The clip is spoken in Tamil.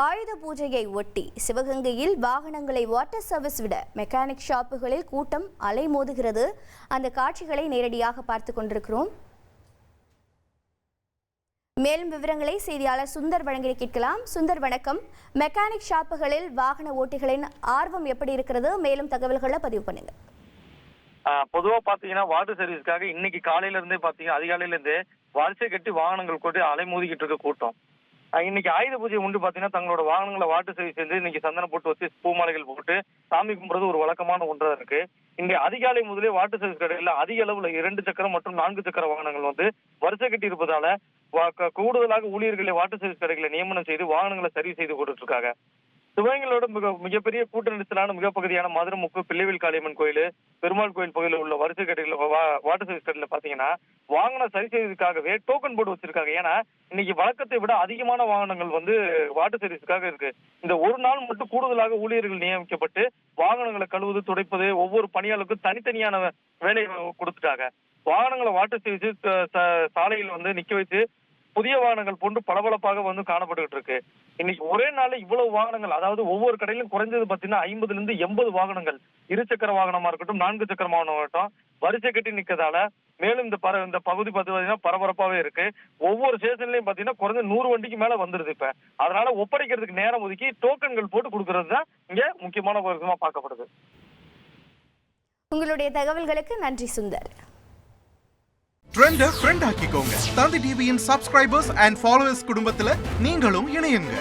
ஆயுத பூஜையை ஒட்டி சிவகங்கையில் வாகனங்களை வாட்டர் சர்வீஸ் விட மெக்கானிக் ஷாப்புகளில் கூட்டம் அலைமோதுகிறது. அந்த காட்சிகளை நேரடியாக பார்த்து கொண்டிருக்கிறோம். மேலும் விவரங்களை செய்தியாளர் சுந்தர் வழங்கி கேட்கலாம். சுந்தர், வணக்கம். மெக்கானிக் ஷாப்புகளில் வாகன ஓட்டிகளின் ஆர்வம் எப்படி இருக்கிறது? மேலும் தகவல்களை பதிவு பண்ணுங்க. பொதுவா பாத்தீங்கன்னா வாட்டர் சர்வீஸ்க்காக இன்னைக்கு காலையில இருந்தே பாத்தீங்கன்னா அதிகாலையில இருந்தே வரிசை கட்டி வாகனங்கள் கொண்டு அலைமோதிக்கிட்டு இருக்க கூட்டம். இன்னைக்கு ஆயுத பூஜை உண்டு பாத்தீங்கன்னா தங்களோட வாகனங்களை வாட்டர் சர்வீஸ் செஞ்சு இன்னைக்கு சந்தனம் போட்டு வச்சு பூமாலைகள் போட்டு சாமி கும்பிடுறது ஒரு வழக்கமான ஒன்றா இருக்கு. இங்க அதிகாலை முதலே வாட்டர் சர்வீஸ் கடையில அதிக அளவுல 2 சக்கரம் மற்றும் 4 சக்கர வாகனங்கள் வரிசை கட்டி இருப்பதால கூடுதலாக ஊழியர்களை வாட்டர் சர்வீஸ் கடைகளை நியமனம் செய்து வாகனங்களை சர்வீஸ் செய்து கொடுத்துட்டு இருக்காங்க. சிவகங்கையோட மிகப்பெரிய கூட்ட நெரிசலான மிகப்பகுதியான மதுரமுக்கு பிள்ளைவேல் காளியம்மன் கோயில், பெருமாள் கோயில் பகுதியில் உள்ள வரிசை கடையில் வாட்டர் சர்வீஸ் கடையில் பாத்தீங்கன்னா வாகனம் சரி செய்வதற்காகவே டோக்கன் போர்டு வச்சிருக்காங்க. ஏன்னா இன்னைக்கு வழக்கத்தை விட அதிகமான வாகனங்கள் வாட்டர் சர்வீஸுக்காக இருக்கு. இந்த ஒரு நாள் மட்டும் கூடுதலாக ஊழியர்கள் நியமிக்கப்பட்டு வாகனங்களை கழுவுது, துடைப்பது, ஒவ்வொரு பணியாளருக்கும் தனித்தனியான வேலையை கொடுத்துட்டாங்க. வாகனங்களை வாட்டர் சர்வீஸ் சாலையில் நிக்க வச்சு புதிய வாகனங்கள் போன்று பளபளப்பாக காணப்பட்டு இருக்கு. இன்னைக்கு ஒரே நாள்ல இவ்வளவு வாகனங்கள், அதாவது ஒவ்வொரு கடையிலும் குறைஞ்சது பாத்தீங்கன்னா 50 இருந்து 80 வாகனங்கள், 2 சக்கர வாகனமா இருக்கட்டும் 4 சக்கர வாகனம் இருக்கட்டும் வரிசை கட்டி நிக்கிறதால மேலும் இந்த பகுதி பாத்தீங்கன்னா பரபரப்பாவே இருக்கு. ஒவ்வொரு ஸ்டேஷன்லயும் பாத்தீங்கன்னா குறைஞ்ச 100 வண்டிக்கு மேல வந்துருது. இப்ப அதனால ஒப்படைக்கிறதுக்கு நேரம் ஒதுக்கி டோக்கன்கள் போட்டு கொடுக்கறது தான் இங்க முக்கியமான ஒரு விதமா பார்க்கப்படுது. உங்களுடைய தகவல்களுக்கு நன்றி சுந்தர். ட்ரெண்ட ஃப்ரெண்ட் ஆக்கிக்கோங்க. தந்தி டிவியின் சப்ஸ்கிரைபர்ஸ் அண்ட் ஃபாலோவர்ஸ் குடும்பத்துல நீங்களும் இணையுங்க.